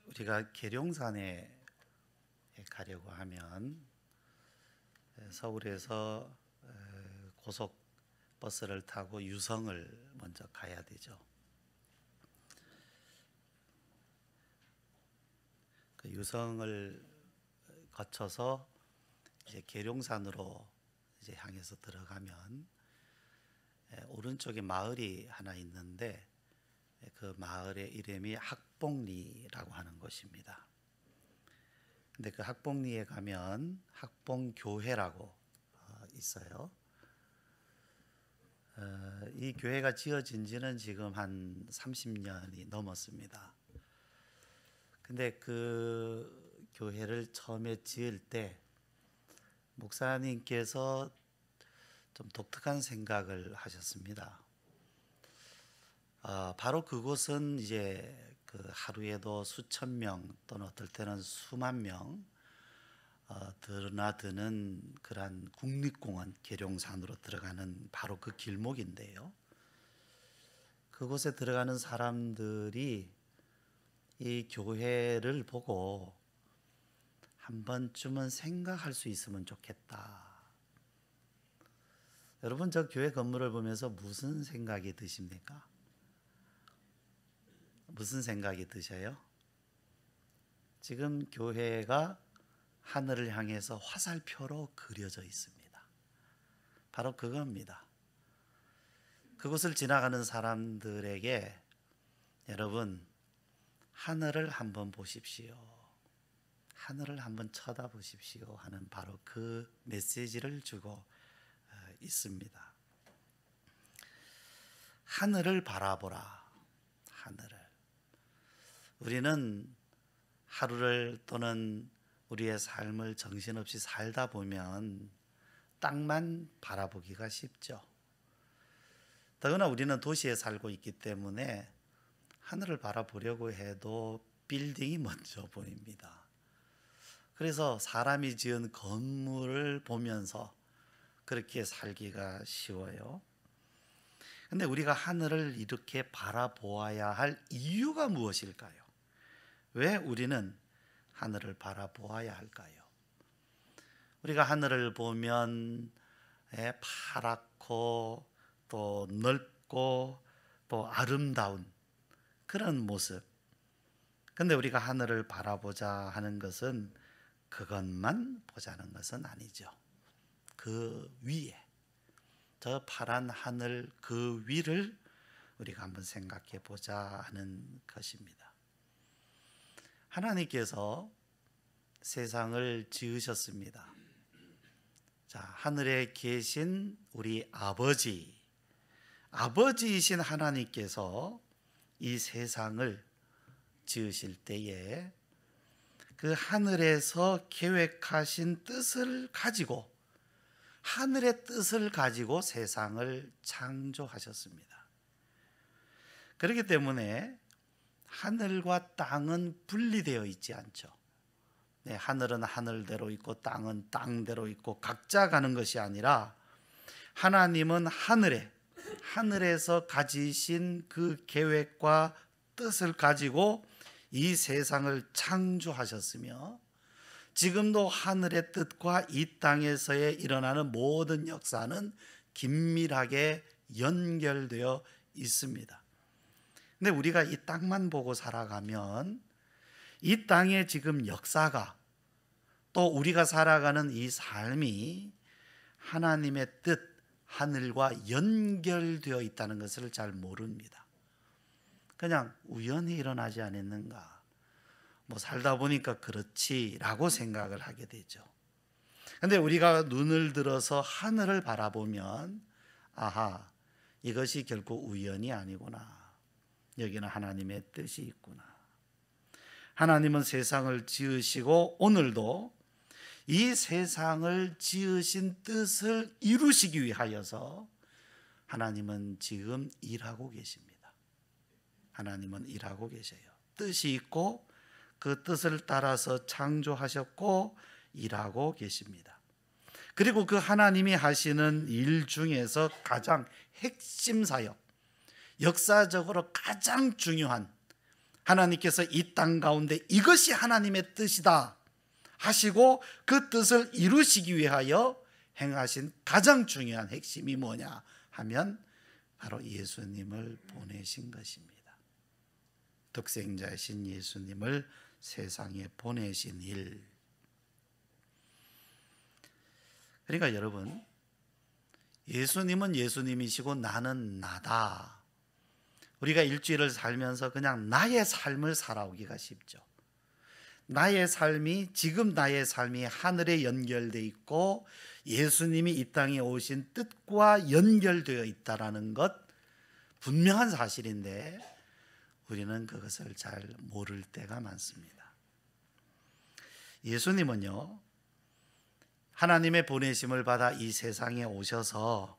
우리가 계룡산에 가려고 하면 서울에서 고속버스를 타고 유성을 먼저 가야 되죠. 그 유성을 거쳐서 이제 계룡산으로 이제 향해서 들어가면 오른쪽에 마을이 하나 있는데 그 마을의 이름이 학봉리라고 하는 곳입니다. 근데 그 학봉리에 가면 학봉교회라고 있어요. 이 교회가 지어진 지는 지금 한 30년이 넘었습니다. 근데 그 교회를 처음에 지을 때 목사님께서 좀 독특한 생각을 하셨습니다. 바로 그곳은 이제 그 하루에도 수천 명 또는 어떨 때는 수만 명 드나드는 그러한 국립공원 계룡산으로 들어가는 바로 그 길목인데요. 그곳에 들어가는 사람들이 이 교회를 보고 한 번쯤은 생각할 수 있으면 좋겠다. 여러분, 저 교회 건물을 보면서 무슨 생각이 드십니까? 무슨 생각이 드셔요? 지금 교회가 하늘을 향해서 화살표로 그려져 있습니다. 바로 그겁니다. 그곳을 지나가는 사람들에게 여러분, 하늘을 한번 보십시오. 하늘을 한번 쳐다보십시오 하는 바로 그 메시지를 주고 있습니다. 하늘을 바라보라. 하늘을. 우리는 하루를 또는 우리의 삶을 정신없이 살다 보면 땅만 바라보기가 쉽죠. 더구나 우리는 도시에 살고 있기 때문에 하늘을 바라보려고 해도 빌딩이 먼저 보입니다. 그래서 사람이 지은 건물을 보면서 그렇게 살기가 쉬워요. 근데 우리가 하늘을 이렇게 바라보아야 할 이유가 무엇일까요? 왜 우리는 하늘을 바라보아야 할까요? 우리가 하늘을 보면 파랗고 또 넓고 또 아름다운 그런 모습. 근데 우리가 하늘을 바라보자 하는 것은 그것만 보자는 것은 아니죠. 그 위에, 저 파란 하늘 그 위를 우리가 한번 생각해 보자 하는 것입니다. 하나님께서 세상을 지으셨습니다. 자, 하늘에 계신 우리 아버지이신 하나님께서 이 세상을 지으실 때에 그 하늘에서 계획하신 뜻을 가지고, 하늘의 뜻을 가지고 세상을 창조하셨습니다. 그렇기 때문에 하늘과 땅은 분리되어 있지 않죠. 하늘은 하늘대로 있고 땅은 땅대로 있고 각자 가는 것이 아니라 하나님은 하늘에서 가지신 그 계획과 뜻을 가지고 이 세상을 창조하셨으며 지금도 하늘의 뜻과 이 땅에서의 일어나는 모든 역사는 긴밀하게 연결되어 있습니다. 근데 우리가 이 땅만 보고 살아가면 이 땅의 지금 역사가 또 우리가 살아가는 이 삶이 하나님의 뜻, 하늘과 연결되어 있다는 것을 잘 모릅니다. 그냥 우연히 일어나지 않았는가, 살다 보니까 그렇지라고 생각을 하게 되죠. 그런데 우리가 눈을 들어서 하늘을 바라보면 아하, 이것이 결코 우연이 아니구나. 여기는 하나님의 뜻이 있구나. 하나님은 세상을 지으시고 오늘도 이 세상을 지으신 뜻을 이루시기 위하여서 하나님은 지금 일하고 계십니다. 하나님은 일하고 계셔요. 뜻이 있고 그 뜻을 따라서 창조하셨고 일하고 계십니다. 그리고 그 하나님이 하시는 일 중에서 가장 핵심 사역, 역사적으로 가장 중요한 하나님께서 이 땅 가운데 이것이 하나님의 뜻이다 하시고 그 뜻을 이루시기 위하여 행하신 가장 중요한 핵심이 뭐냐 하면 바로 예수님을 보내신 것입니다. 독생자이신 예수님을 세상에 보내신 일. 그러니까 여러분, 예수님은 예수님이시고 나는 나다. 우리가 일주일을 살면서 그냥 나의 삶을 살아오기가 쉽죠. 나의 삶이, 지금 나의 삶이 하늘에 연결되어 있고 예수님이 이 땅에 오신 뜻과 연결되어 있다는 것 분명한 사실인데 우리는 그것을 잘 모를 때가 많습니다. 예수님은요, 하나님의 보내심을 받아 이 세상에 오셔서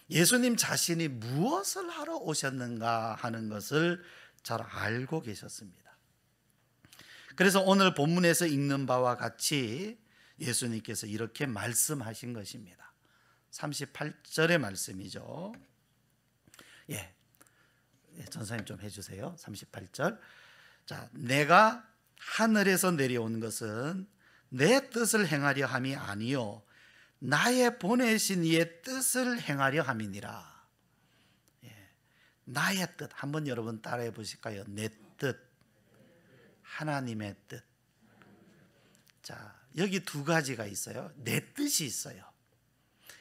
예수님 자신이 무엇을 하러 오셨는가 하는 것을 잘 알고 계셨습니다. 그래서 오늘 본문에서 읽는 바와 같이 예수님께서 이렇게 말씀하신 것입니다. 38절의 말씀이죠. 전사님 좀 해주세요. 38절. 자, 내가 하늘에서 내려온 것은 내 뜻을 행하려 함이 아니요 나의 보내신 이의 뜻을 행하려 함이니라. 나의 뜻, 한번 여러분 따라해 보실까요? 내 뜻, 하나님의 뜻. 자, 여기 두 가지가 있어요. 내 뜻이 있어요.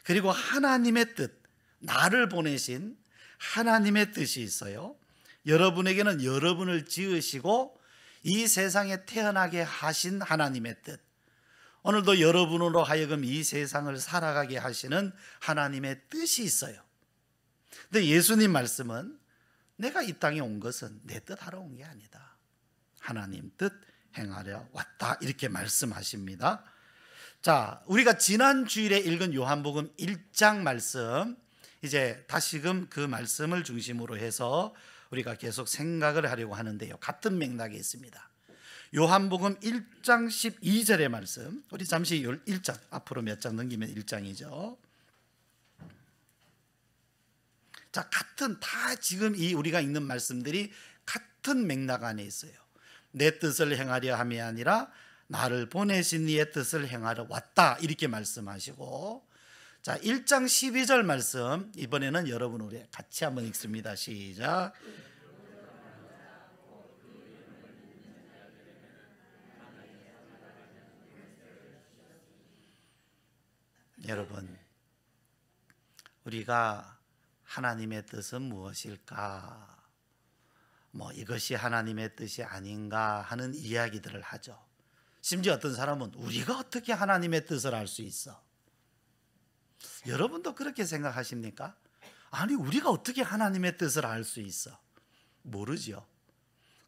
그리고 하나님의 뜻, 나를 보내신 하나님의 뜻이 있어요. 여러분에게는 여러분을 지으시고 이 세상에 태어나게 하신 하나님의 뜻, 오늘도 여러분으로 하여금 이 세상을 살아가게 하시는 하나님의 뜻이 있어요. 근데 예수님 말씀은 내가 이 땅에 온 것은 내 뜻하러 온 게 아니다, 하나님 뜻 행하려 왔다, 이렇게 말씀하십니다. 자, 우리가 지난 주일에 읽은 요한복음 1장 말씀, 이제 다시금 그 말씀을 중심으로 해서 우리가 계속 생각을 하려고 하는데요, 같은 맥락에 있습니다. 요한복음 1장 12절의 말씀, 우리 잠시 1장 앞으로 몇 장 넘기면 1장이죠. 자, 같은, 다 지금 이 우리가 읽는 말씀들이 같은 맥락 안에 있어요. 내 뜻을 행하려 함이 아니라 나를 보내신 이의 뜻을 행하러 왔다, 이렇게 말씀하시고, 자, 1장 12절 말씀, 이번에는 여러분 우리 같이 한번 읽습니다. 시작. 여러분, 우리가 하나님의 뜻은 무엇일까? 이것이 하나님의 뜻이 아닌가 하는 이야기들을 하죠. 심지어 어떤 사람은 우리가 어떻게 하나님의 뜻을 알 수 있어? 여러분도 그렇게 생각하십니까? 아니, 우리가 어떻게 하나님의 뜻을 알 수 있어? 모르죠.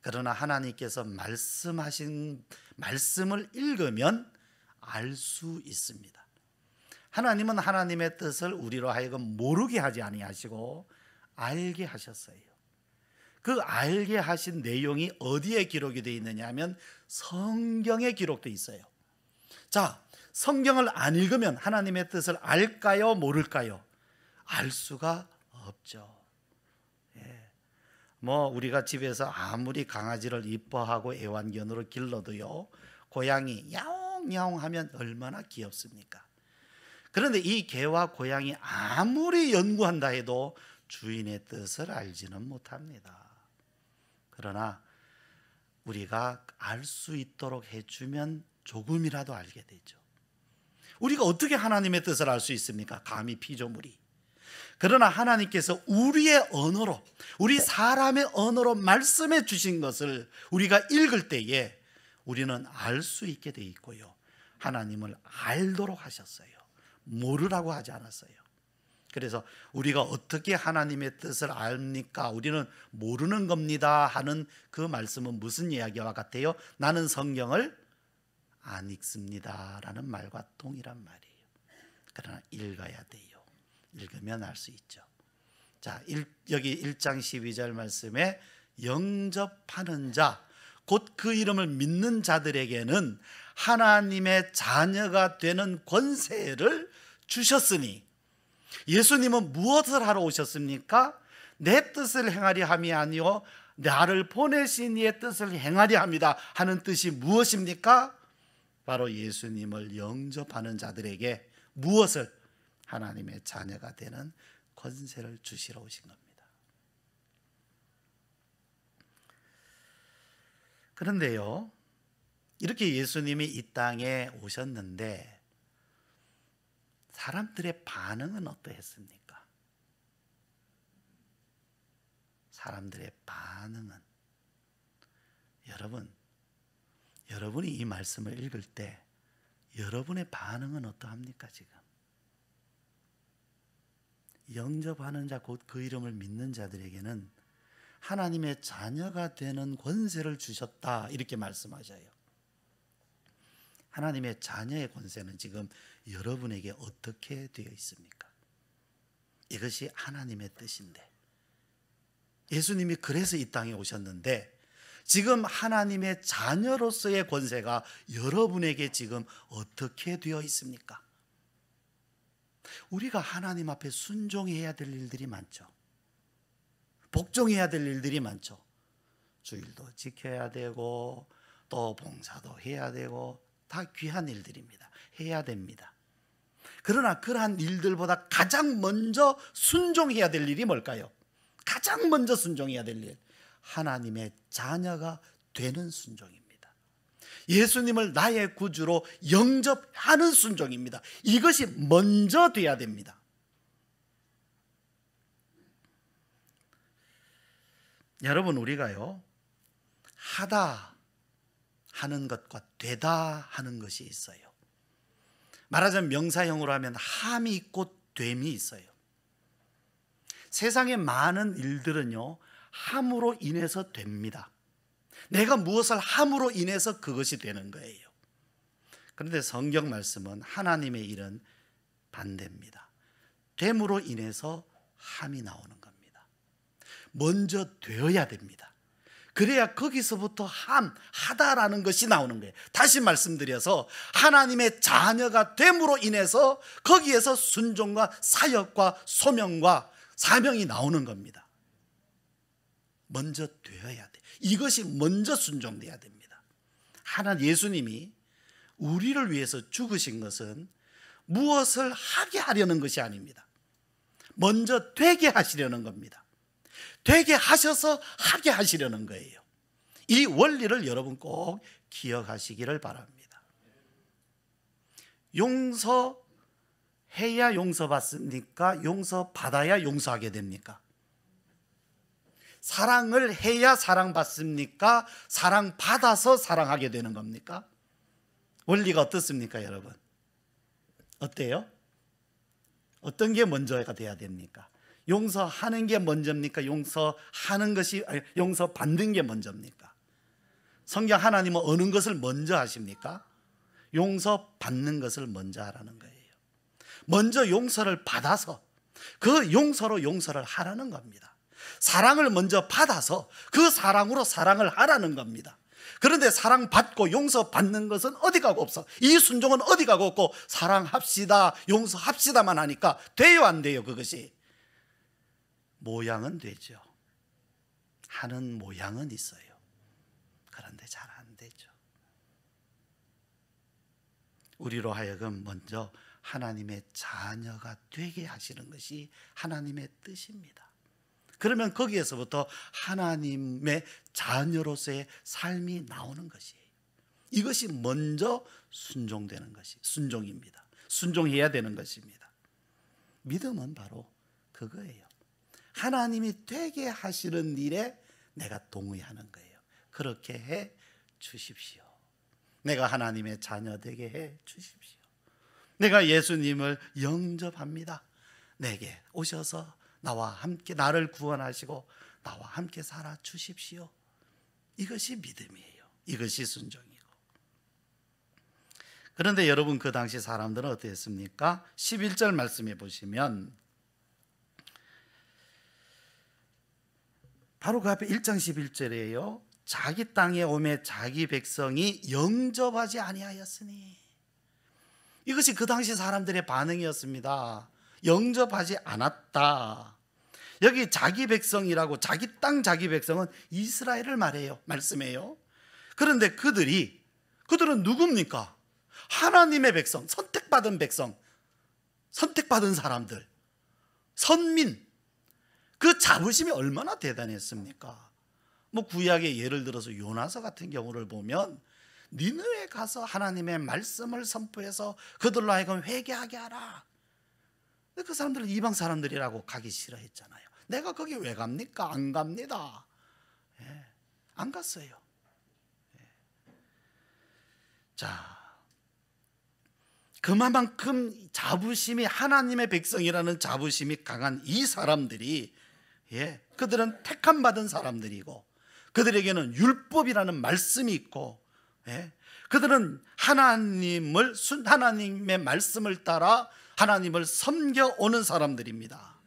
그러나 하나님께서 말씀하신 말씀을 읽으면 알 수 있습니다. 하나님은 하나님의 뜻을 우리로 하여금 모르게 하지 아니하시고 알게 하셨어요. 그 알게 하신 내용이 어디에 기록이 되어 있느냐 하면 성경에 기록되어 있어요. 자, 성경을 안 읽으면 하나님의 뜻을 알까요, 모를까요? 알 수가 없죠. 우리가 집에서 아무리 강아지를 이뻐하고 애완견으로 길러도요, 고양이 야옹야옹 하면 얼마나 귀엽습니까? 그런데 이 개와 고양이 아무리 연구한다 해도 주인의 뜻을 알지는 못합니다. 그러나 우리가 알 수 있도록 해주면 조금이라도 알게 되죠. 우리가 어떻게 하나님의 뜻을 알 수 있습니까? 감히 피조물이. 그러나 하나님께서 우리의 언어로, 우리 사람의 언어로 말씀해 주신 것을 우리가 읽을 때에 우리는 알 수 있게 돼 있고요, 하나님을 알도록 하셨어요. 모르라고 하지 않았어요. 그래서 우리가 어떻게 하나님의 뜻을 압니까? 우리는 모르는 겁니다 하는 그 말씀은 무슨 이야기와 같아요? 나는 성경을 안 읽습니다 라는 말과 동일한 말이에요. 그러나 읽어야 돼요. 읽으면 알 수 있죠. 자, 여기 1장 12절 말씀에 영접하는 자, 곧 그 이름을 믿는 자들에게는 하나님의 자녀가 되는 권세를 주셨으니, 예수님은 무엇을 하러 오셨습니까? 내 뜻을 행하려 함이 아니요 나를 보내신 이의 뜻을 행하려 합니다 하는 뜻이 무엇입니까? 바로 예수님을 영접하는 자들에게 무엇을? 하나님의 자녀가 되는 권세를 주시러 오신 겁니다. 그런데요, 이렇게 예수님이 이 땅에 오셨는데 사람들의 반응은 어떠했습니까? 사람들의 반응은, 여러분이 이 말씀을 읽을 때 여러분의 반응은 어떠합니까? 지금 영접하는 자, 곧 그 이름을 믿는 자들에게는 하나님의 자녀가 되는 권세를 주셨다, 이렇게 말씀하셔요. 하나님의 자녀의 권세는 지금 여러분에게 어떻게 되어 있습니까? 이것이 하나님의 뜻인데, 예수님이 그래서 이 땅에 오셨는데 지금 하나님의 자녀로서의 권세가 여러분에게 지금 어떻게 되어 있습니까? 우리가 하나님 앞에 순종해야 될 일들이 많죠. 복종해야 될 일들이 많죠. 주일도 지켜야 되고 또 봉사도 해야 되고 다 귀한 일들입니다. 해야 됩니다. 그러나 그러한 일들보다 가장 먼저 순종해야 될 일이 뭘까요? 가장 먼저 순종해야 될 일, 하나님의 자녀가 되는 순종입니다. 예수님을 나의 구주로 영접하는 순종입니다. 이것이 먼저 돼야 됩니다. 여러분, 우리가요, 하다 하는 것과 되다 하는 것이 있어요. 말하자면 명사형으로 하면 함이 있고 됨이 있어요. 세상의 많은 일들은요, 함으로 인해서 됩니다. 내가 무엇을 함으로 인해서 그것이 되는 거예요. 그런데 성경 말씀은 하나님의 일은 반대입니다. 됨으로 인해서 함이 나오는 겁니다. 먼저 되어야 됩니다. 그래야 거기서부터 하다라는 것이 나오는 거예요. 다시 말씀드려서 하나님의 자녀가 됨으로 인해서 거기에서 순종과 사역과 소명과 사명이 나오는 겁니다. 먼저 되어야 돼. 이것이 먼저 순종돼야 됩니다. 예수님이 우리를 위해서 죽으신 것은 무엇을 하게 하려는 것이 아닙니다. 먼저 되게 하시려는 겁니다. 되게 하셔서 하게 하시려는 거예요. 이 원리를 여러분 꼭 기억하시기를 바랍니다. 용서해야 용서받습니까? 용서받아야 용서하게 됩니까? 사랑을 해야 사랑받습니까? 사랑받아서 사랑하게 되는 겁니까? 원리가 어떻습니까, 여러분? 어때요? 어떤 게 먼저가 돼야 됩니까? 용서하는 게 먼저입니까? 용서받는 게 먼저입니까? 성경 하나님은 어느 것을 먼저 하십니까? 용서받는 것을 먼저 하라는 거예요. 먼저 용서를 받아서 그 용서로 용서를 하라는 겁니다. 사랑을 먼저 받아서 그 사랑으로 사랑을 하라는 겁니다. 그런데 사랑받고 용서받는 것은 어디 가고 없어. 이 순종은 어디 가고 없고 사랑합시다, 용서합시다만 하니까 돼요, 안 돼요? 그것이 모양은 되죠. 하는 모양은 있어요. 그런데 잘 안 되죠. 우리로 하여금 먼저 하나님의 자녀가 되게 하시는 것이 하나님의 뜻입니다. 그러면 거기에서부터 하나님의 자녀로서의 삶이 나오는 것이에요. 이것이 먼저 순종되는 것이 순종입니다. 순종해야 되는 것입니다. 믿음은 바로 그거예요. 하나님이 되게 하시는 일에 내가 동의하는 거예요. 그렇게 해 주십시오. 내가 하나님의 자녀 되게 해 주십시오. 내가 예수님을 영접합니다. 내게 오셔서 나와 함께 나를 구원하시고 나와 함께 살아 주십시오. 이것이 믿음이에요. 이것이 순종이고. 그런데 여러분, 그 당시 사람들은 어땠습니까? 11절 말씀해 보시면 바로 그 앞에 1장 11절이에요. 자기 땅에 오매 자기 백성이 영접하지 아니하였으니. 이것이 그 당시 사람들의 반응이었습니다. 영접하지 않았다. 여기 자기 백성이라고, 자기 땅 자기 백성은 이스라엘을 말해요. 말씀해요. 그런데 그들은 누굽니까? 하나님의 백성, 선택받은 백성, 선택받은 사람들, 선민. 그 자부심이 얼마나 대단했습니까? 뭐 구약의 예를 들어서 요나서 같은 경우를 보면 니느웨에 가서 하나님의 말씀을 선포해서 그들로 하여금 회개하게 하라. 근데 그 사람들은 이방 사람들이라고 가기 싫어했잖아요. 내가 거기 왜 갑니까? 안 갑니다. 예, 안 갔어요. 예. 자, 그만큼 자부심이, 하나님의 백성이라는 자부심이 강한 이 사람들이, 예, 그들은 택함 받은 사람들이고 그들에게는 율법이라는 말씀이 있고, 예, 그들은 하나님의 말씀을 따라 하나님을 섬겨오는 사람들입니다.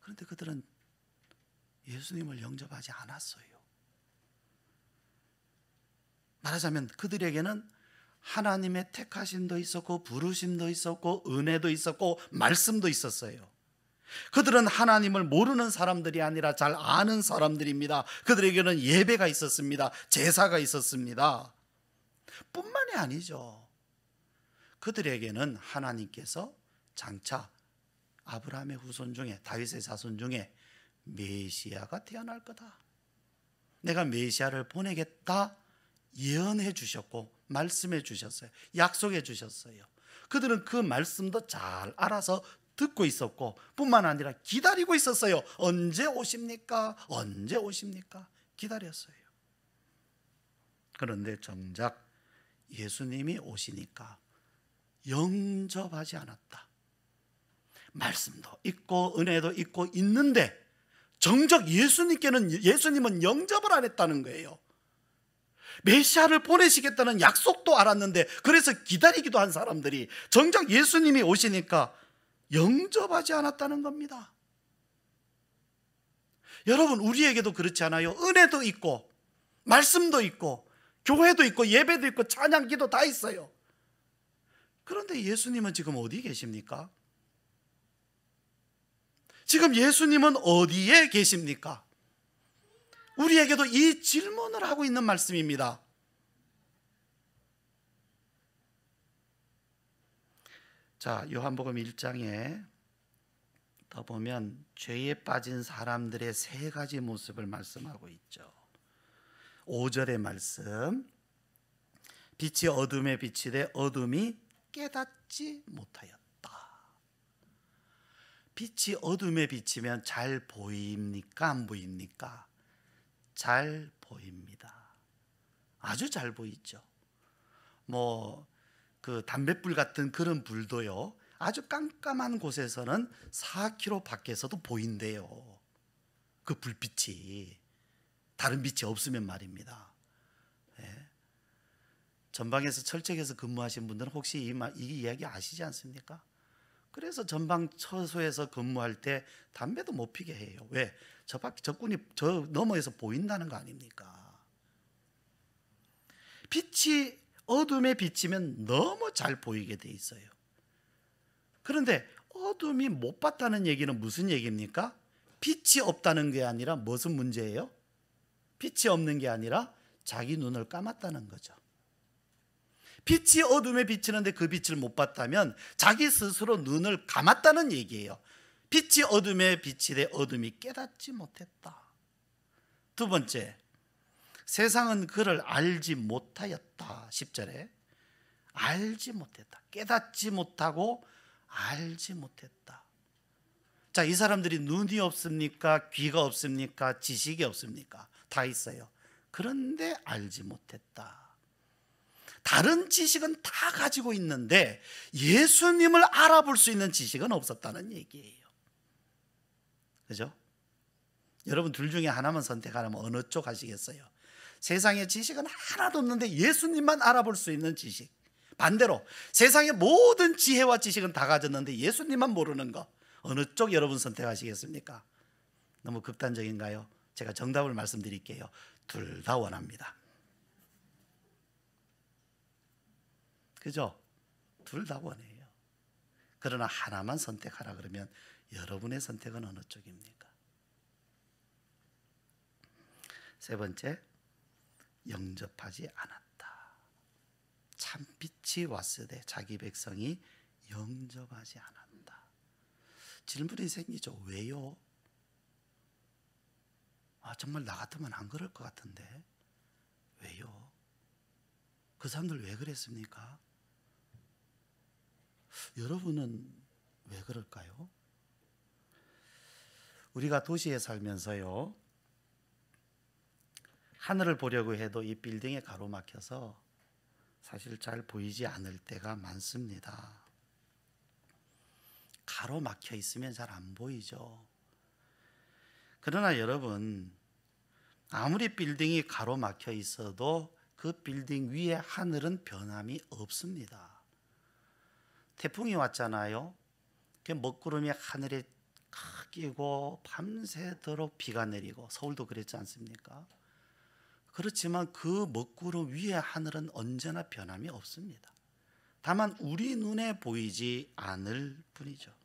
그런데 그들은 예수님을 영접하지 않았어요. 말하자면 그들에게는 하나님의 택하심도 있었고 부르심도 있었고 은혜도 있었고 말씀도 있었어요. 그들은 하나님을 모르는 사람들이 아니라 잘 아는 사람들입니다. 그들에게는 예배가 있었습니다. 제사가 있었습니다. 뿐만이 아니죠. 그들에게는 하나님께서 장차 아브라함의 후손 중에, 다윗의 자손 중에 메시아가 태어날 거다, 내가 메시아를 보내겠다 예언해 주셨고 말씀해 주셨어요. 약속해 주셨어요. 그들은 그 말씀도 잘 알아서 듣고 있었고 뿐만 아니라 기다리고 있었어요. 언제 오십니까? 언제 오십니까? 기다렸어요. 그런데 정작 예수님이 오시니까 영접하지 않았다. 말씀도 있고 은혜도 있고 있는데 정작 예수님은 영접을 안 했다는 거예요. 메시아를 보내시겠다는 약속도 알았는데, 그래서 기다리기도 한 사람들이 정작 예수님이 오시니까 영접하지 않았다는 겁니다. 여러분, 우리에게도 그렇지 않아요? 은혜도 있고 말씀도 있고 교회도 있고 예배도 있고 찬양기도 다 있어요. 그런데 예수님은 지금 어디 계십니까? 지금 예수님은 어디에 계십니까? 우리에게도 이 질문을 하고 있는 말씀입니다. 자, 요한복음 1장에 더 보면 죄에 빠진 사람들의 세 가지 모습을 말씀하고 있죠. 5절의 말씀, 빛이 어둠에 비치되 어둠이 깨닫지 못하였다. 빛이 어둠에 비치면 잘 보입니까? 안 보입니까? 잘 보입니다. 아주 잘 보이죠. 그 담뱃불 같은 그런 불도요, 아주 깜깜한 곳에서는 4km 밖에서도 보인대요. 그 불빛이, 다른 빛이 없으면 말입니다. 예. 전방에서 철책에서 근무하신 분들은 혹시 이 이야기 아시지 않습니까? 그래서 전방 처소에서 근무할 때 담배도 못 피게 해요. 왜? 적군이 저 너머에서 보인다는 거 아닙니까? 빛이 어둠에 비치면 너무 잘 보이게 돼 있어요. 그런데 어둠이 못 봤다는 얘기는 무슨 얘기입니까? 빛이 없다는 게 아니라 무슨 문제예요? 빛이 없는 게 아니라 자기 눈을 감았다는 거죠. 빛이 어둠에 비치는데 그 빛을 못 봤다면 자기 스스로 눈을 감았다는 얘기예요. 빛이 어둠에 비치되 어둠이 깨닫지 못했다. 두 번째, 세상은 그를 알지 못하였다. 10절에 알지 못했다. 깨닫지 못하고 알지 못했다. 자, 이 사람들이 눈이 없습니까? 귀가 없습니까? 지식이 없습니까? 다 있어요. 그런데 알지 못했다. 다른 지식은 다 가지고 있는데 예수님을 알아볼 수 있는 지식은 없었다는 얘기예요. 그죠? 여러분 둘 중에 하나만 선택하라면 어느 쪽 하시겠어요? 세상의 지식은 하나도 없는데 예수님만 알아볼 수 있는 지식, 반대로 세상의 모든 지혜와 지식은 다 가졌는데 예수님만 모르는 거, 어느 쪽 여러분 선택하시겠습니까? 너무 극단적인가요? 제가 정답을 말씀드릴게요. 둘 다 원합니다. 그죠? 둘 다 원해요. 그러나 하나만 선택하라 그러면 여러분의 선택은 어느 쪽입니까? 세 번째, 영접하지 않았다. 참빛이 왔으되 자기 백성이 영접하지 않았다. 질문이 생기죠. 왜요? 정말 나 같으면 안 그럴 것 같은데 왜요? 그 사람들 왜 그랬습니까? 여러분은 왜 그럴까요? 우리가 도시에 살면서요, 하늘을 보려고 해도 이 빌딩에 가로막혀서 사실 잘 보이지 않을 때가 많습니다. 가로막혀 있으면 잘 안 보이죠. 그러나 여러분, 아무리 빌딩이 가로막혀 있어도 그 빌딩 위에 하늘은 변함이 없습니다. 태풍이 왔잖아요. 그 먹구름이 하늘에 끼고 밤새도록 비가 내리고, 서울도 그랬지 않습니까? 그렇지만 그 먹구름 위에 하늘은 언제나 변함이 없습니다. 다만 우리 눈에 보이지 않을 뿐이죠.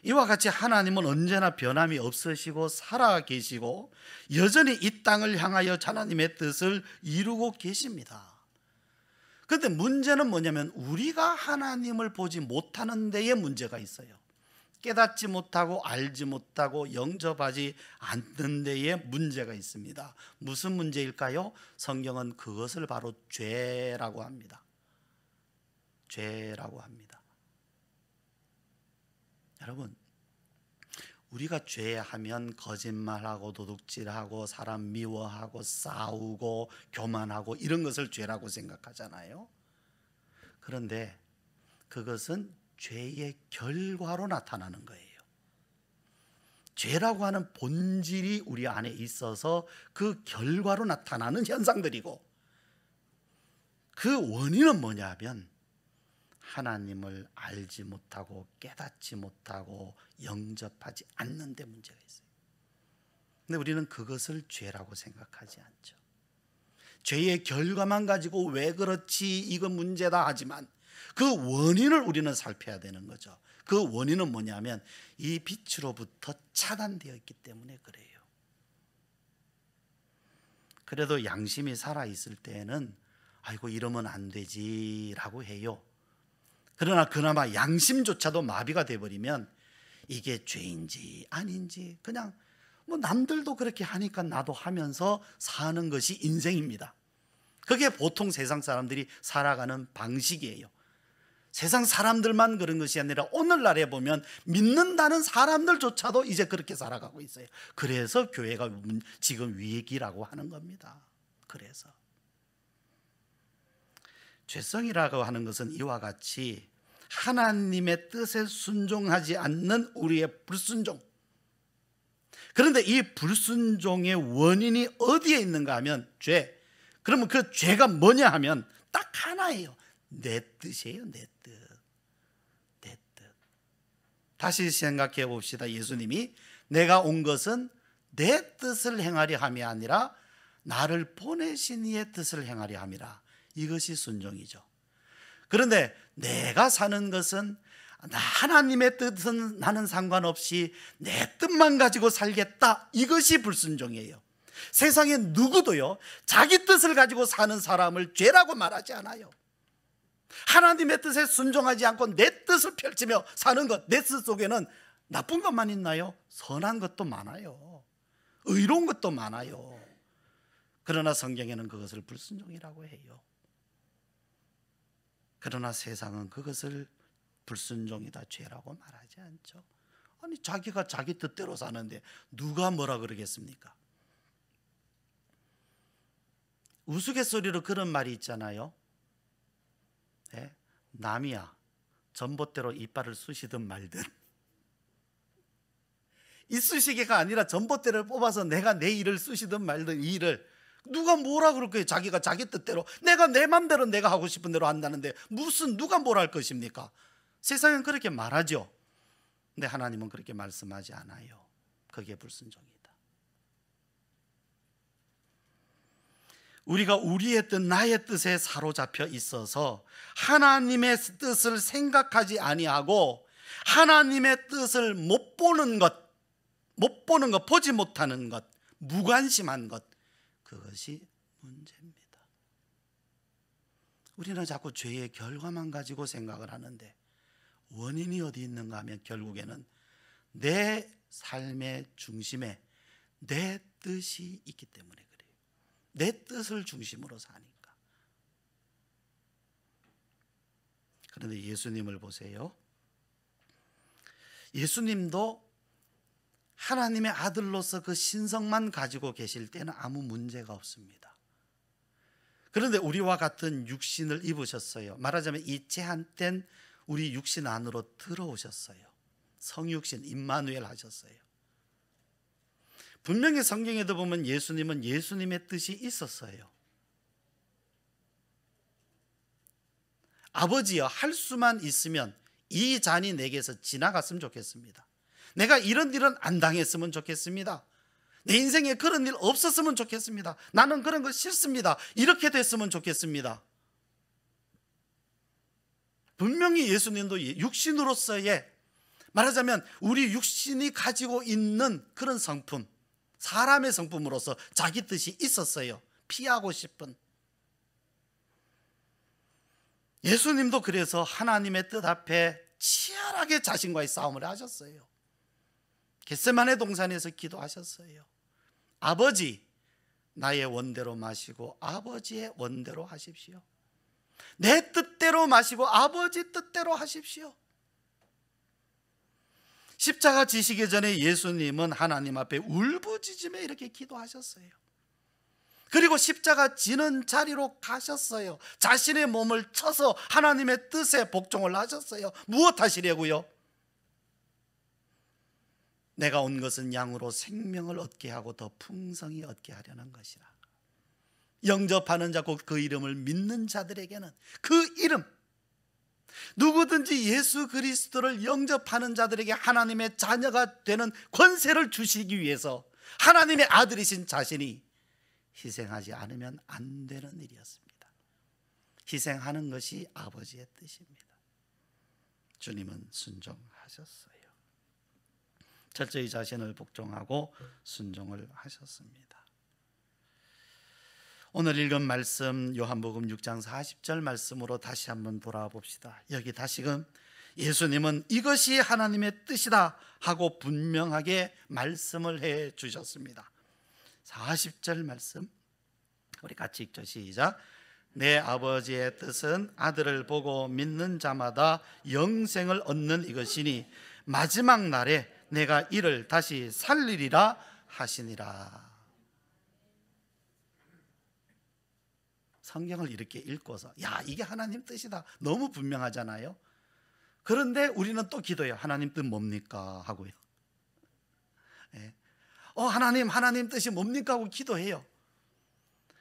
이와 같이 하나님은 언제나 변함이 없으시고 살아 계시고 여전히 이 땅을 향하여 하나님의 뜻을 이루고 계십니다. 그런데 문제는 뭐냐면 우리가 하나님을 보지 못하는 데에 문제가 있어요. 깨닫지 못하고 알지 못하고 영접하지 않는 데에 문제가 있습니다. 무슨 문제일까요? 성경은 그것을 바로 죄라고 합니다. 죄라고 합니다. 여러분, 우리가 죄하면 거짓말하고 도둑질하고 사람 미워하고 싸우고 교만하고 이런 것을 죄라고 생각하잖아요. 그런데 그것은 죄의 결과로 나타나는 거예요. 죄라고 하는 본질이 우리 안에 있어서 그 결과로 나타나는 현상들이고, 그 원인은 뭐냐면 하나님을 알지 못하고 깨닫지 못하고 영접하지 않는 데 문제가 있어요. 근데 우리는 그것을 죄라고 생각하지 않죠. 죄의 결과만 가지고 왜 그렇지 이거 문제다 하지만 그 원인을 우리는 살펴야 되는 거죠. 그 원인은 뭐냐면 이 빛으로부터 차단되어 있기 때문에 그래요. 그래도 양심이 살아있을 때에는 아이고 이러면 안 되지라고 해요. 그러나 그나마 양심조차도 마비가 돼버리면 이게 죄인지 아닌지 그냥 뭐 남들도 그렇게 하니까 나도 하면서 사는 것이 인생입니다. 그게 보통 세상 사람들이 살아가는 방식이에요. 세상 사람들만 그런 것이 아니라 오늘날에 보면 믿는다는 사람들조차도 이제 그렇게 살아가고 있어요. 그래서 교회가 지금 위기라고 하는 겁니다. 그래서 죄성이라고 하는 것은 이와 같이 하나님의 뜻에 순종하지 않는 우리의 불순종. 그런데 이 불순종의 원인이 어디에 있는가 하면 죄. 그러면 그 죄가 뭐냐 하면 딱 하나예요. 내 뜻이에요. 내 뜻. 내 뜻. 다시 생각해 봅시다. 예수님이 내가 온 것은 내 뜻을 행하려 함이 아니라 나를 보내신 이의 뜻을 행하려 함이라. 이것이 순종이죠. 그런데 내가 사는 것은 하나님의 뜻은 나는 상관없이 내 뜻만 가지고 살겠다. 이것이 불순종이에요. 세상에 누구도요 자기 뜻을 가지고 사는 사람을 죄라고 말하지 않아요. 하나님의 뜻에 순종하지 않고 내 뜻을 펼치며 사는 것, 내 뜻 속에는 나쁜 것만 있나요? 선한 것도 많아요. 의로운 것도 많아요. 그러나 성경에는 그것을 불순종이라고 해요. 그러나 세상은 그것을 불순종이다, 죄라고 말하지 않죠. 아니 자기가 자기 뜻대로 사는데 누가 뭐라 그러겠습니까? 우스갯소리로 그런 말이 있잖아요. 네? 남이야 전봇대로 이빨을 쑤시든 말든 이 쑤시개가 아니라 전봇대를 뽑아서 내가 내 일을 쑤시든 말든 이 일을 누가 뭐라 그럴 거예요. 자기가 자기 뜻대로 내가 내 맘대로 내가 하고 싶은 대로 한다는데 무슨 누가 뭘 할 것입니까? 세상은 그렇게 말하죠. 근데 하나님은 그렇게 말씀하지 않아요. 그게 불순종이다. 우리가 우리의 뜻, 나의 뜻에 사로잡혀 있어서 하나님의 뜻을 생각하지 아니하고 하나님의 뜻을 못 보는 것, 보지 못하는 것, 무관심한 것, 그것이 문제입니다. 우리는 자꾸 죄의 결과만 가지고 생각을 하는데 원인이 어디 있는가 하면 결국에는 내 삶의 중심에 내 뜻이 있기 때문에 그래요. 내 뜻을 중심으로 사니까. 그런데 예수님을 보세요. 예수님도 하나님의 아들로서 그 신성만 가지고 계실 때는 아무 문제가 없습니다. 그런데 우리와 같은 육신을 입으셨어요. 말하자면 이 제한된 우리 육신 안으로 들어오셨어요. 성육신 임마누엘 하셨어요. 분명히 성경에도 보면 예수님은 예수님의 뜻이 있었어요. 아버지여, 할 수만 있으면 이 잔이 내게서 지나갔으면 좋겠습니다. 내가 이런 일은 안 당했으면 좋겠습니다. 내 인생에 그런 일 없었으면 좋겠습니다. 나는 그런 거 싫습니다. 이렇게 됐으면 좋겠습니다. 분명히 예수님도 육신으로서의, 말하자면 우리 육신이 가지고 있는 그런 성품, 사람의 성품으로서 자기 뜻이 있었어요. 피하고 싶은. 예수님도 그래서 하나님의 뜻 앞에 치열하게 자신과의 싸움을 하셨어요. 겟세마네 동산에서 기도하셨어요. 아버지, 나의 원대로 마시고 아버지의 원대로 하십시오. 내 뜻대로 마시고 아버지 뜻대로 하십시오. 십자가 지시기 전에 예수님은 하나님 앞에 울부짖으며 이렇게 기도하셨어요. 그리고 십자가 지는 자리로 가셨어요. 자신의 몸을 쳐서 하나님의 뜻에 복종을 하셨어요. 무엇 하시려고요? 내가 온 것은 양으로 생명을 얻게 하고 더 풍성히 얻게 하려는 것이라. 영접하는 자, 곧 그 이름을 믿는 자들에게는, 그 이름, 누구든지 예수 그리스도를 영접하는 자들에게 하나님의 자녀가 되는 권세를 주시기 위해서 하나님의 아들이신 자신이 희생하지 않으면 안 되는 일이었습니다. 희생하는 것이 아버지의 뜻입니다. 주님은 순종하셨어요. 철저히 자신을 복종하고 순종을 하셨습니다. 오늘 읽은 말씀 요한복음 6장 40절 말씀으로 다시 한번 돌아봅시다. 여기 다시금 예수님은 이것이 하나님의 뜻이다 하고 분명하게 말씀을 해 주셨습니다. 40절 말씀 우리 같이 읽죠. 시작. 내 아버지의 뜻은 아들을 보고 믿는 자마다 영생을 얻는 이것이니 마지막 날에 내가 이를 다시 살리리라 하시니라. 성경을 이렇게 읽고서 야, 이게 하나님 뜻이다, 너무 분명하잖아요. 그런데 우리는 또 기도해요. 하나님 뜻 뭡니까 하고요. 네. 하나님 뜻이 뭡니까 하고 기도해요.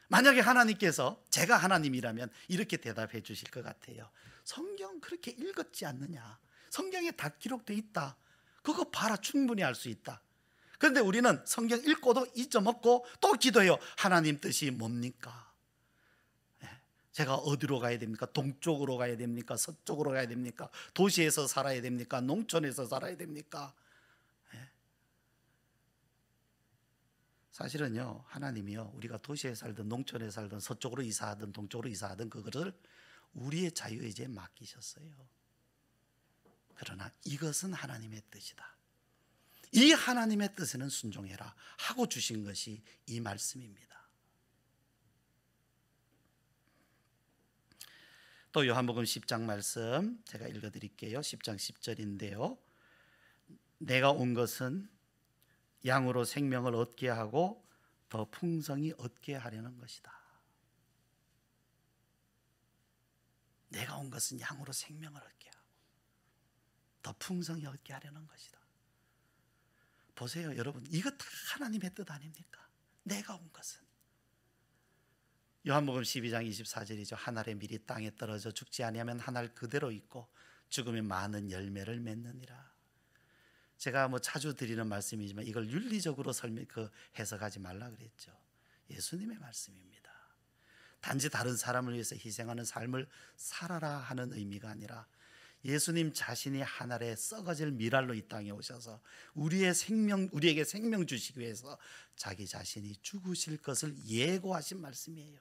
만약에 하나님께서 제가 하나님이라면 이렇게 대답해 주실 것 같아요. 성경 그렇게 읽었지 않느냐, 성경에 다 기록되어 있다, 그거 봐라, 충분히 알 수 있다. 그런데 우리는 성경 읽고도 잊어먹고 또 기도해요. 하나님 뜻이 뭡니까? 제가 어디로 가야 됩니까? 동쪽으로 가야 됩니까? 서쪽으로 가야 됩니까? 도시에서 살아야 됩니까? 농촌에서 살아야 됩니까? 사실은요, 하나님이요, 우리가 도시에 살든 농촌에 살든 서쪽으로 이사하든 동쪽으로 이사하든 그거를 우리의 자유의지에 맡기셨어요. 그러나 이것은 하나님의 뜻이다, 이 하나님의 뜻에는 순종해라 하고 주신 것이 이 말씀입니다. 또 요한복음 10장 말씀 제가 읽어드릴게요. 10장 10절인데요 내가 온 것은 양으로 생명을 얻게 하고 더 풍성히 얻게 하려는 것이다. 내가 온 것은 양으로 생명을 얻게 하고 더 풍성히 얻게 하려는 것이다. 보세요 여러분, 이거 다 하나님의 뜻 아닙니까? 내가 온 것은. 요한복음 12장 24절이죠. 한 알의 밀이 땅에 떨어져 죽지 아니하면 한 알 그대로 있고 죽으면 많은 열매를 맺느니라. 제가 자주 드리는 말씀이지만 이걸 윤리적으로 해석하지 말라 그랬죠. 예수님의 말씀입니다. 단지 다른 사람을 위해서 희생하는 삶을 살아라 하는 의미가 아니라 예수님 자신이 하늘에 썩어질 미랄로 이 땅에 오셔서 우리에게 생명 주시기 위해서 자기 자신이 죽으실 것을 예고하신 말씀이에요.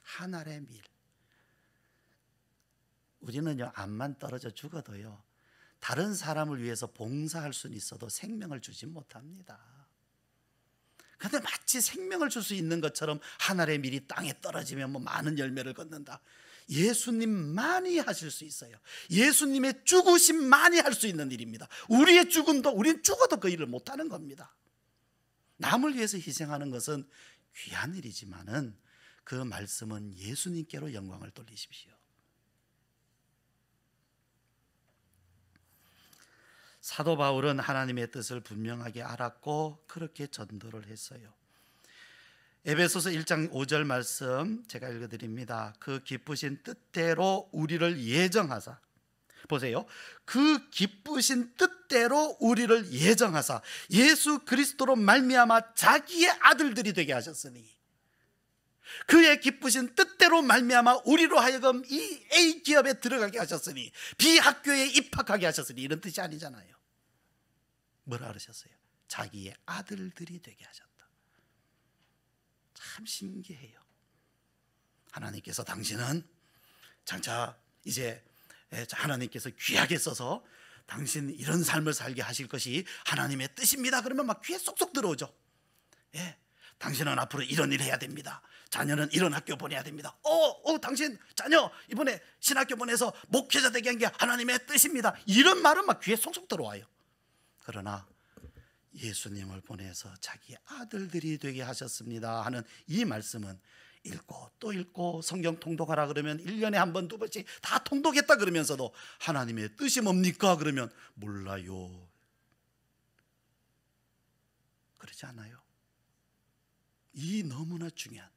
하늘의 밀. 우리는요, 암만 떨어져 죽어도요, 다른 사람을 위해서 봉사할 수는 있어도 생명을 주지 못합니다. 그런데 마치 생명을 줄 수 있는 것처럼 하늘의 밀이 땅에 떨어지면 뭐 많은 열매를 걷는다. 예수님만이 하실 수 있어요. 예수님의 죽으심만이 할 수 있는 일입니다. 우리의 죽음도, 우리는 죽어도 그 일을 못하는 겁니다. 남을 위해서 희생하는 것은 귀한 일이지만은 그 말씀은 예수님께로 영광을 돌리십시오. 사도 바울은 하나님의 뜻을 분명하게 알았고 그렇게 전도를 했어요. 에베소서 1장 5절 말씀 제가 읽어드립니다. 그 기쁘신 뜻대로 우리를 예정하사, 보세요, 그 기쁘신 뜻대로 우리를 예정하사 예수 그리스도로 말미암아 자기의 아들들이 되게 하셨으니, 그의 기쁘신 뜻대로 말미암아 우리로 하여금 이 A 기업에 들어가게 하셨으니, B 학교에 입학하게 하셨으니, 이런 뜻이 아니잖아요. 뭐라 그러셨어요? 자기의 아들들이 되게 하셨다. 참 신기해요. 하나님께서 당신은 장차 이제 하나님께서 귀하게 써서 당신 이런 삶을 살게 하실 것이 하나님의 뜻입니다. 그러면 막 귀에 쏙쏙 들어오죠. 예, 당신은 앞으로 이런 일 해야 됩니다. 자녀는 이런 학교 보내야 됩니다. 당신 자녀 이번에 신학교 보내서 목회자 되게 한 게 하나님의 뜻입니다. 이런 말은 막 귀에 쏙쏙 들어와요. 그러나 예수님을 보내서 자기 아들들이 되게 하셨습니다 하는 이 말씀은 읽고 또 읽고 성경 통독하라 그러면 1년에 한 번, 두 번씩 다 통독했다 그러면서도 하나님의 뜻이 뭡니까? 그러면 몰라요. 그러지 않아요? 이 너무나 중요한,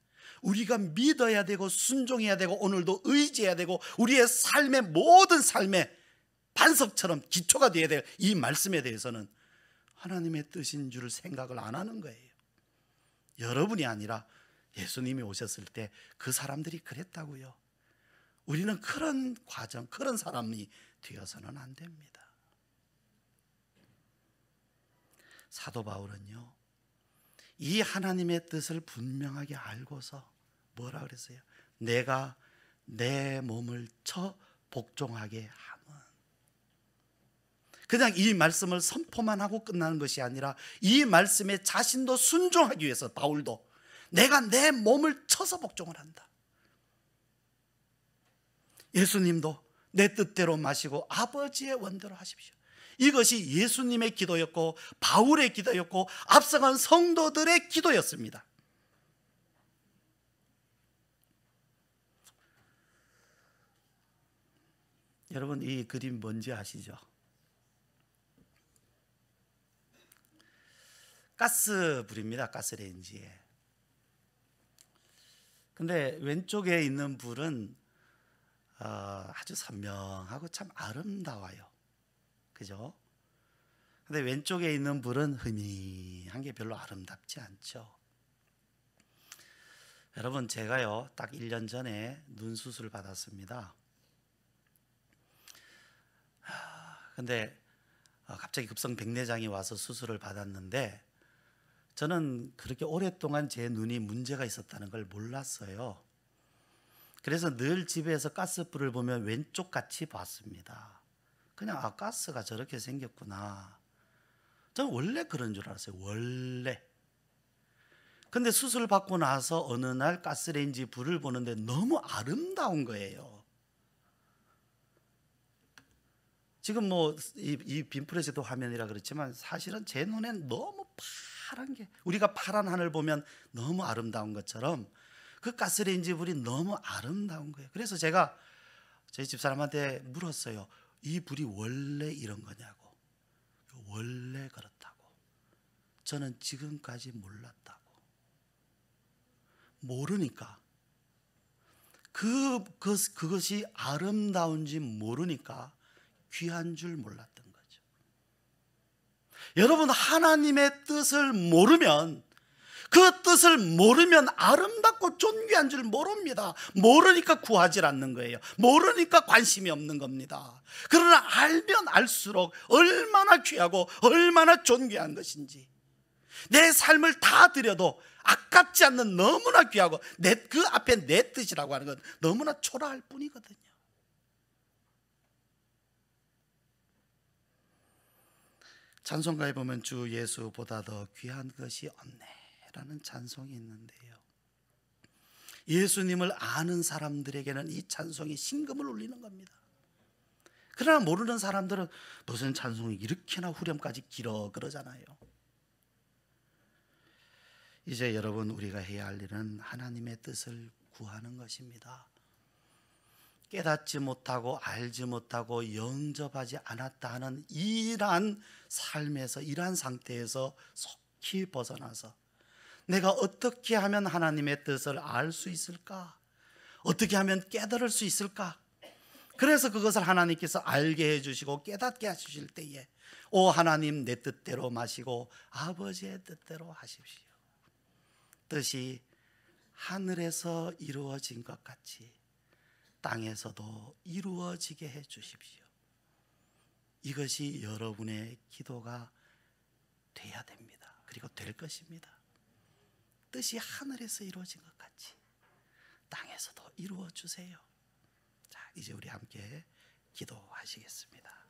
우리가 믿어야 되고 순종해야 되고 오늘도 의지해야 되고 우리의 삶의 모든 삶의 반석처럼 기초가 되어야 될 이 말씀에 대해서는 하나님의 뜻인 줄 생각을 안 하는 거예요. 여러분이 아니라 예수님이 오셨을 때 그 사람들이 그랬다고요. 우리는 그런 과정, 그런 사람이 되어서는 안 됩니다. 사도 바울은요, 이 하나님의 뜻을 분명하게 알고서 뭐라 그랬어요? 내가 내 몸을 쳐 복종하게 함은, 그냥 이 말씀을 선포만 하고 끝나는 것이 아니라 이 말씀에 자신도 순종하기 위해서 바울도 내가 내 몸을 쳐서 복종을 한다. 예수님도 내 뜻대로 마시고 아버지의 원대로 하십시오. 이것이 예수님의 기도였고 바울의 기도였고 앞서간 성도들의 기도였습니다. 여러분, 이 그림 뭔지 아시죠? 가스불입니다. 가스레인지에. 근데 왼쪽에 있는 불은 아주 선명하고 참 아름다워요. 그죠? 근데 왼쪽에 있는 불은 흐미한 게 별로 아름답지 않죠. 여러분, 제가요 딱 1년 전에 눈 수술을 받았습니다. 근데 갑자기 급성 백내장이 와서 수술을 받았는데 저는 그렇게 오랫동안 제 눈이 문제가 있었다는 걸 몰랐어요. 그래서 늘 집에서 가스불을 보면 왼쪽 같이 봤습니다. 그냥 가스가 저렇게 생겼구나. 저는 원래 그런 줄 알았어요. 원래. 근데 수술 받고 나서 어느 날 가스레인지 불을 보는데 너무 아름다운 거예요. 지금 뭐 이 빈프레스도 화면이라 그렇지만 사실은 제 눈엔 너무 파란 게, 우리가 파란 하늘 보면 너무 아름다운 것처럼 그 가스레인지 불이 너무 아름다운 거예요. 그래서 제가 저희 집사람한테 물었어요. 이 불이 원래 이런 거냐고. 원래 그렇다고. 저는 지금까지 몰랐다고. 모르니까, 그것이 아름다운지 모르니까 귀한 줄 몰랐던 거죠. 여러분, 하나님의 뜻을 모르면 그 뜻을 모르면 아름답고 존귀한 줄 모릅니다. 모르니까 구하지 않는 거예요. 모르니까 관심이 없는 겁니다. 그러나 알면 알수록 얼마나 귀하고 얼마나 존귀한 것인지, 내 삶을 다 드려도 아깝지 않는 너무나 귀하고 그 앞에 내 뜻이라고 하는 건 너무나 초라할 뿐이거든요. 찬송가에 보면 주 예수보다 더 귀한 것이 없네라는 찬송이 있는데요, 예수님을 아는 사람들에게는 이 찬송이 심금을 울리는 겁니다. 그러나 모르는 사람들은 무슨 찬송이 이렇게나 후렴까지 길어 그러잖아요. 이제 여러분, 우리가 해야 할 일은 하나님의 뜻을 구하는 것입니다. 깨닫지 못하고 알지 못하고 영접하지 않았다 하는 이러한 삶에서, 이러한 상태에서 속히 벗어나서 내가 어떻게 하면 하나님의 뜻을 알 수 있을까? 어떻게 하면 깨달을 수 있을까? 그래서 그것을 하나님께서 알게 해주시고 깨닫게 해주실 때에, 오 하나님, 내 뜻대로 마시고 아버지의 뜻대로 하십시오. 뜻이 하늘에서 이루어진 것 같이 땅에서도 이루어지게 해 주십시오. 이것이 여러분의 기도가 돼야 됩니다. 그리고 될 것입니다. 뜻이 하늘에서 이루어진 것 같이 땅에서도 이루어 주세요. 자, 이제 우리 함께 기도하시겠습니다.